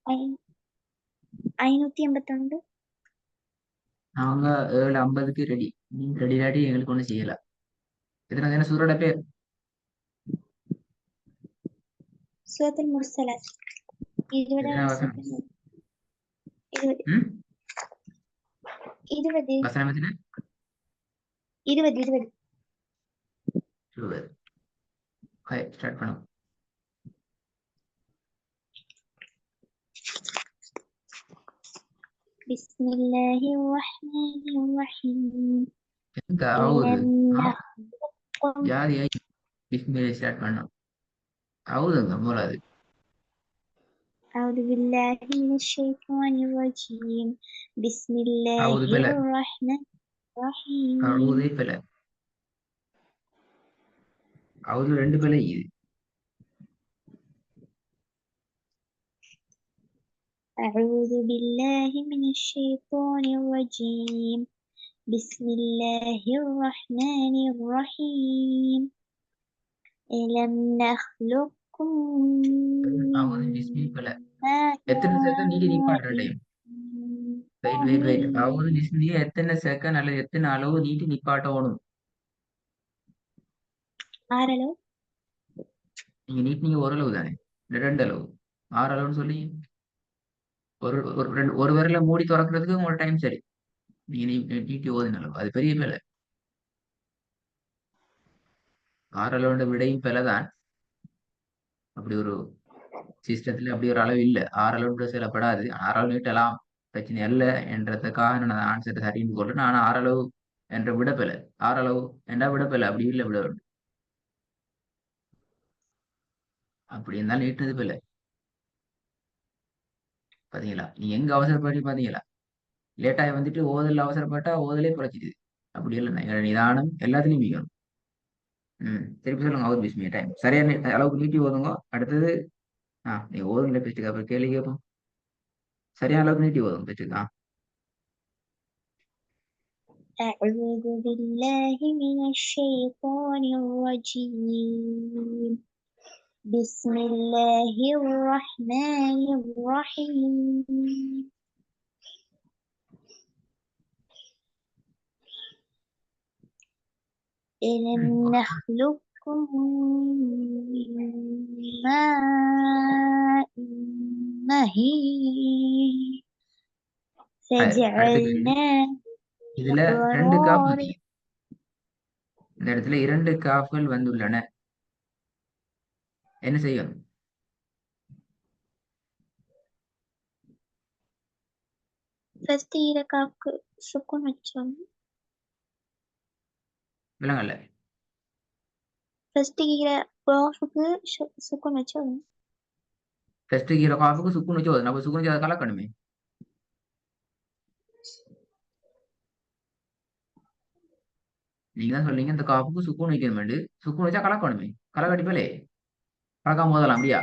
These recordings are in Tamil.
ஐ- 581. நாங்க 7:50க்கு ரெடி. நீங்க ரெடி இல்லாட்டி எங்களுக்கு ஒண்ணும் செய்யல. எத்தனை தானே சூரோட பேர்? சூரத்துல் முர்சலாத். எத்தனை 20 வசனம்? செகண்ட். 20. ம் 20. வசனம் எத்தனை? 20. 20. ஸ்டார்ட் பண்ணும். بسم الله الرحمن الرحيم. எங்க ஆகுது? ألم نخلقكم. ஜாதி பிஸ்மில்லை ஸ்டார்ட் பண்ணும். ஆகுதுங்க போலாது. أعوذ بالله من الشيطان الرجيم. بسم الله ஆகுது பில. الرحمن الرحيم. ஆகுதே பில. ஆகுது 2 பிழை இது. أعوذ بالله من الشيطان الرجيم. بسم الله الرحمن الرحيم. ألم نخلقكم ஆகுது من பிஸ்மி பில. ماء எத்தனை செகண்ட் நீடி நிப்பாட்டுற டைம்? வெயிட். ஆகுது பிஸ்மியை எத்தனை செகண்ட் அல்லது எத்தனை அளவு நீட்டி நிப்பாட்டணும்? ஆறளவு. நீங்க நீட்டினீங்க ஒரு அளவு தானே, இல்ல 2 அளவு? 6 அளவுன்னு சொல்லி ஒரு விரல மூடி திறக்கிறதுக்கு உங்களோட டைம் சரி. நீங்க நீட்டி ஓதுன அளவு அது பெரிய பிழை. 6 அளவுன்ற விடையும் பிழை தான். அப்படி ஒரு சிஸ்டத்துல அப்படி ஒரு அளவு இல்ல. 6 அளவுன்ற சொல்லப்படாது. 6 அளவு நீட்டலாம், பிரச்சனை அல்ல என்றதுக்காக நான் ஆன்சர் சரின்னு சொல்றேன். ஆனா 6 அளவு என்ற விடப்பில்லை. 6 அளவு என்றா விடப்பில்லை, அப்படி இல்லை விட வேண்டும். அப்படி இருந்தாலும் நீட்டுறது பிள்ளை. பாத்தீங்களா, நீ எங்க அவசரப்படி பாத்தீங்களா? லேட்டாகி வந்துட்டு ஓதல் அவசரப்பட்டா ஓதலே குறைச்சிடுது. அப்படி இல்லை, நிதானம் எல்லாத்துலயும் மிக்கணும். திருப்பி சொல்லுங்க. அவர் பிஸ்மி டைம் சரியான அளவுக்கு நீட்டி ஓதுங்க. அடுத்தது நீ ஓதுங்க பேச்சுக்கு, அப்புறம் கேள்வி கேட்போம். சரியான அளவுக்கு நீட்டி ஓதுங்க பேச்சுக்கா. أعوذ بالله من الشيطان الرجيم. بسم الله الرحمن الرحيم. ألم نخلقكم من ماء مهين அடுத்த கேள்வி. فجعلناه இதுல 2 காப்பு قرارا. இருக்கு. இந்த இடத்துல 2 காப்புகள் வந்துள்ளன. என்ன செய்யணும்? ஃபர்ஸ்ட் ஈரக்காக்கு சுக்குன் வச்சோம். விலங்கல்ல. ஃபர்ஸ்ட் ஈர காஃபுக்கு சுக்குன் வச்சோம். டெஸ்ட் கீழ காப்புக்கு சுக்குன்னு வச்சு ஓதுனா, அப்ப சுக்குன்னு வச்சு அதை கலக்கணுமே. நீங்க தான் சொல்றீங்க இந்த காப்புக்கு சுக்குன்னு வைக்கணும். சுக்குன்னு வச்சா கலக்கணுமே. கலக்கடி போலே கலக்காம போதலாம் அப்படியா?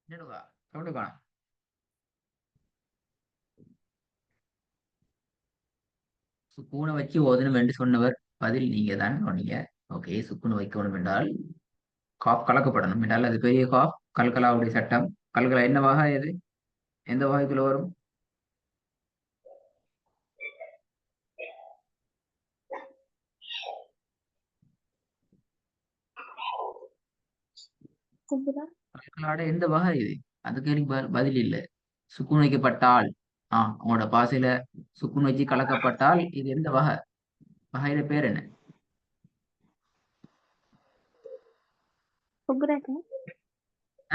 என்னடுவா சவுண்டு காணும். சுக்குனை வச்சு ஓதணும் என்று சொன்னவர் பதில் நீங்க தான் சொன்னீங்க. ஓகே, சுக்குனை வைக்கணும் என்றால் காப் கலக்கப்படணும் என்றால் அது பெரிய காப். கல்கலாவுடைய சட்டம். கல்கலா என்ன வகை? எது எந்த வகைக்குள்ள வரும்? குபுரா. கல்கலாட எந்த வகை இது? அந்த கேள்வி பதில் இல்லை. சுக்குன் வைக்கப்பட்டால் உங்களோட பாசையில சுக்குன் வச்சு கலக்கப்பட்டால் இது எந்த வகை? வகையில பேர் என்ன? குபுராக்கா.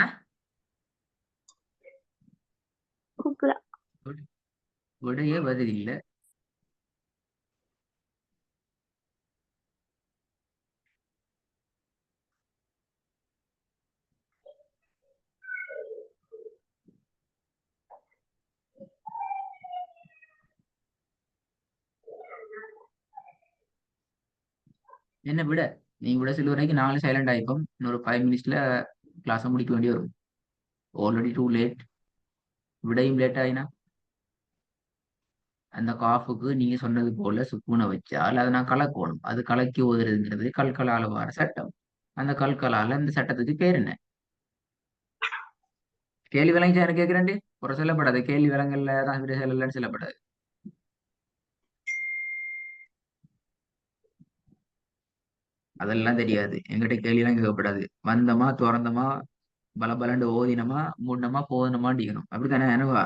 ஆ? குபுரா. விடைய பதில் இல்ல. என்ன விட? நீங்க விட சொல்ல வரைக்கும் நாங்களே சைலண்ட் ஆயிப்போம். இன்னொரு 5 மினிட்ஸ்ல கிளாஸை முடிக்க வேண்டி வரும். Already too late. விடையும் லேட் ஆயினா அந்த காஃபுக்கு நீங்க சொன்னது போல சுக்குனை வச்சால் அதை நான் கலக்கணும். அது கலக்கி ஓதுறதுங்கிறது கல்கலால வர சட்டம். அந்த கல்கலால அந்த சட்டத்துக்கு பேர் என்ன? கேள்வி விளங்கிச்சா எனக்கு கேட்கிறேன். ஒரு சொல்லப்படாது கேள்வி விலங்கல்ல தான் விடை சொல்லலன்னு சொல்லப்படாது. அதெல்லாம் தெரியாது. எங்கிட்ட கேள்விலாம் கேட்கப்படாது. வந்தமா திறந்தமா பலபலண்டு ஓதினமா மூடனமா போதனமா அடிக்கணும். அப்படித்தானே என்னவா?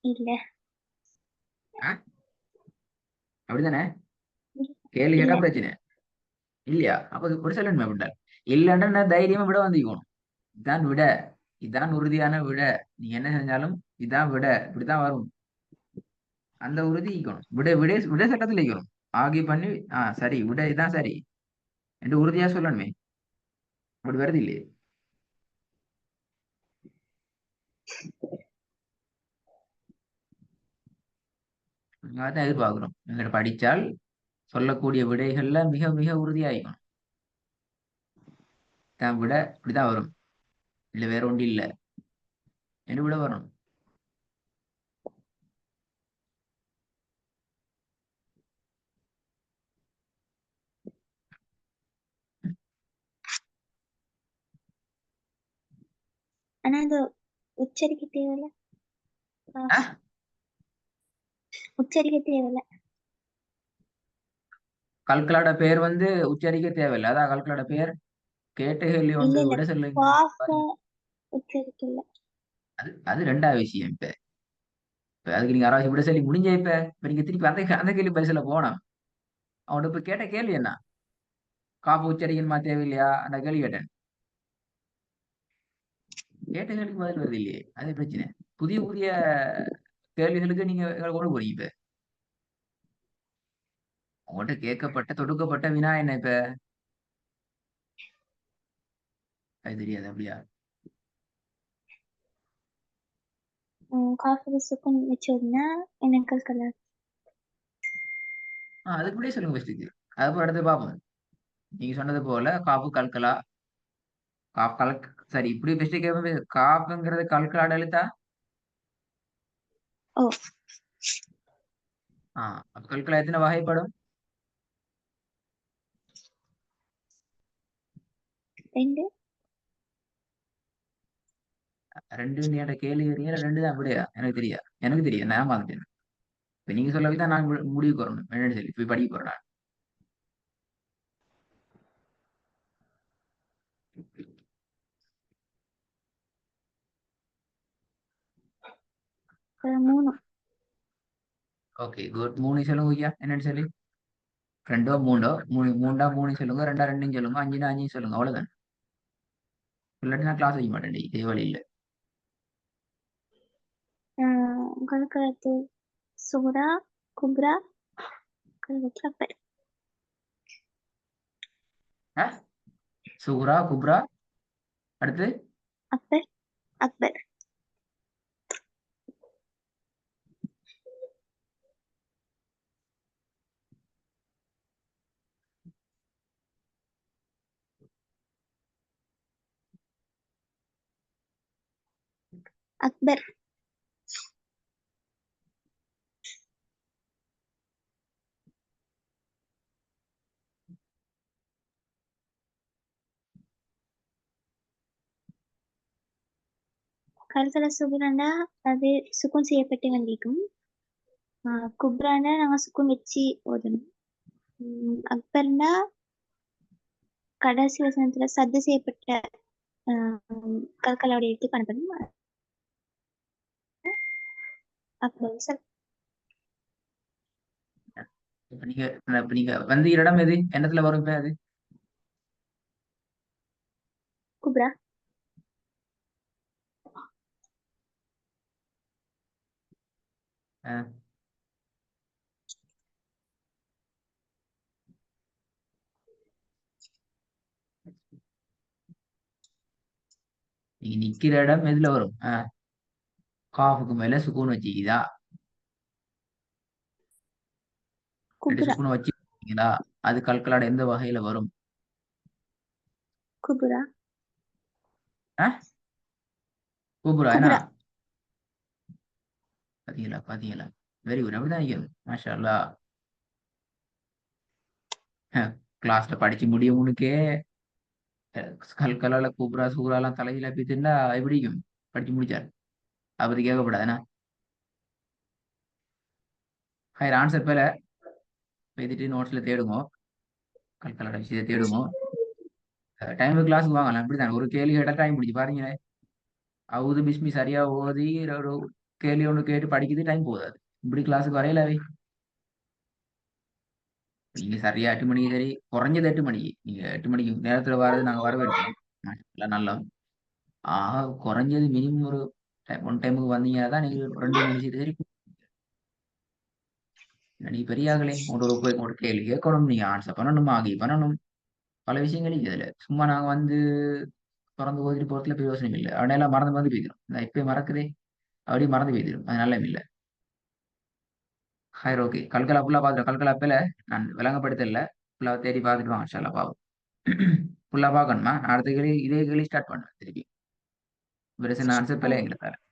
இல்ல அப்படித்தானே? கேள்வி இல்ல கேட்டா பிரச்சனை இல்லையா? அப்ப ஒரு சொல்லணுமே அப்படின்றால் இல்லைன்னா நான் தைரியமா விட வந்துக்கணும். இதான் விட, இதான் உறுதியான விட. நீ என்ன செஞ்சாலும் இதான் விட, இப்படித்தான் வரும். அந்த உறுதி ஈக்கணும். விட விட விட சட்டத்தில் ஈக்கணும். ஆகி பண்ணி சரி விட இதான் சரி என்று உறுதியா சொல்லணுமே. அப்படி வருது இல்லையே. அதான் எதிர்பார்க்கிறோம். எங்கிட்ட படிச்சால் சொல்லக்கூடிய விடைகள்ல மிக மிக உறுதியாயிக்கணும். தான் விட இப்படிதான் வரும். இல்ல வேற ஒன்று இல்ல என்று விட வரும். ஆனா அது உச்சரிக்க தேவையில்ல. ஆஹ் உச்சரிக்க தேவையில்ல. கல்கலோட பேர் வந்து உச்சரிக்க தேவையில்லை. அதான் கல்கலோட பேர். கேட்ட கேள்வி இல்ல ஒன்று இல்ல விட சொல்லுங்க. காஃப உச்சரிக்கல. அது அது ரெண்டாவது விஷயம். இப்ப அதுக்கு நீங்க யாராவது விட சொல்லி முடிஞ்ச இப்ப நீங்க திருப்பி அந்த கேள்வி பரிசுல போனோம். அவன் இப்ப கேட்ட கேள்வி என்ன? காப்பு உச்சரிக்கணுமா தேவையில்லையா? அந்த கேள்வி கேட்டேன். கேட்ட கேள்விக்கு பதில் வருது இல்லையே. அது பிரச்சனை. புதிய புதிய கேள்விகளுக்கு நீங்க எங்களை கொண்டு போறீங்க இப்ப. உங்கள்கிட்ட கேட்கப்பட்ட தொடுக்கப்பட்ட வினா என்ன இப்ப? அது தெரியாது அப்படியா? காஃபி சுக்குன் வச்சதுன்னா என்ன கலர்? அதுக்கு முன்னாடியே சொல்லுங்க ஃபர்ஸ்ட்டுக்கு. அதுக்கப்புறம் அடுத்து பார்ப்போம். நீங்க சொன்னது போல காப்பு கல்கலா காப் கலக் சரி இப்படி ஃபர்ஸ்ட் கேட்போம். காப்புங்கிறது கல்கலாட எழுத்தா? ஓ அப்ப கல்கலா எத்தனை வகைப்படும்? ரெண்டு. ரெண்டு என்ற கேள்வி வரீங்க. ரெண்டு தான் விடையா? எனக்கு தெரியா. எனக்கு தெரியும். நான் பார்த்துட்டேன். இப்ப நீங்க சொல்லவே தான் நான் முடிவுக்கு வரணும். என்னன்னு சொல்லி போய் படிக்க போறேன் நான். மூணு. Okay good. மூணு சொல்லுங்க ஐயா. என்னன்னு சொல்லி ரெண்டோ மூண்டோ மூண்டா மூணு சொல்லுங்க. ரெண்டா ரெண்டும் சொல்லுங்க. அஞ்சுனா அஞ்சு சொல்லுங்க. அவ்வளவுதான். இல்லாட்டி நான் கிளாஸ் வைக்க மாட்டேன். இதே வழி இல்ல. கலக்கலத்து சுகுரா குப்ரா கலக்கத்துல அப்பர். சுகுரா குப்ரா அடுத்து அப்பர் அக்பர். அக்பர். கலக்கல சுகுராண்டா அது சுக்குன் செய்யப்பட்டு வந்திருக்கும். குப்ராண்டா நாங்க சுக்குன் வச்சு ஓதணும். அக்பர்னா கடைசி வசனத்துல சத்து செய்யப்பட்ட கல்கலாவுடைய எழுத்து காணப்படும். அக்பர் சார். இப்ப நீங்க வந்து இடம் எது என்னத்துல வரும் இப்ப அது? குப்ரா. அஹ், நீங்க நிக்கிற இடம் எதுல வரும்? காஃபுக்கு மேல சுக்கூன் வச்சுக்கிதா? ரெண்டு குப்ரா. சுக்கூன் வச்சுக்கிங்களா? அது கல்கலாட எந்த வகையில வரும்? குப்ரா. அஹ், கூப்பிடுவா என்ன? குப்ரா. பாத்தீங்களா பாத்தீங்களா? Very good. அப்படிதான் நிக்கணும். மாஷா அல்லாஹ். கிளாஸ்ல படிச்சு முடியும் உனக்கே கல்கலால கூப்ரா சூறாலாம் தலையில பித்துண்டா எப்படிக்கும் படிச்சு முடிச்சார். அதை பத்தி கேட்கப்படாதுன்னா ஹையர் ஆன்சர் பேல எழுதிட்டு நோட்ஸ்ல தேடுங்க. கல்கலோட விஷயத்தை தேடுங்க. டைமுக்கு கிளாஸுக்கு வாங்கலாம். அப்படித்தான் ஒரு கேள்வி கேட்டா டைம் பிடிச்சி பாருங்களேன். அவுது பிஸ்மி சரியா ஓதி ஒரு கேள்வி ஒன்று கேட்டு படிக்குது டைம் போதாது. இப்படி கிளாஸுக்கு வரையலாவே. நீங்க சரியா 8 மணிக்கு சரி குறைஞ்சது 8 மணிக்கு நீங்க 8 மணிக்கு நேரத்துல வர்றது நாங்க வரவேற்கிறோம். எல்லாம் நல்லா குறைஞ்சது மினிமம் ஒரு ஒன் டைமுக்கு வந்தீங்கன்னா தான் நீங்க 2 3 விஷயத்தை சரி. நீ பெரியாங்களே ஒரு கேள்வி கேட்கணும், நீங்க ஆன்சர் பண்ணணும், ஆகி பண்ணணும். பல விஷயங்கள் இருக்கு இதுல. சும்மா நாங்க வந்து திறந்து ஓதிட்டு போறதுல பிரயோசனம் இல்லை. அவனையெல்லாம் மறந்து மறந்து போய்க்கிறோம். நான் இப்பயே மறக்குதே அப்படியே மறந்து போய்த்திரும். அது நல்ல இல்லை. ஹைர் ஓகே. கல்கலா ஃபுல்லா பார்த்துட்டோம். கல்கலா பேல நான் விளங்கப்படுத்தல. ஃபுல்லா தேடி பார்த்துட்டு வாங்க இன்ஷா அல்லாஹ் பாப்போம். ஃபுல்லா பார்க்கணுமா? நான் அடுத்த கேள்வி இதே கேள்வி ஸ்டார்ட் பண்ணுவேன் திருப்பி. வேற சின்ன ஆன்சர் பேல எங்களுக்கு தரேன்.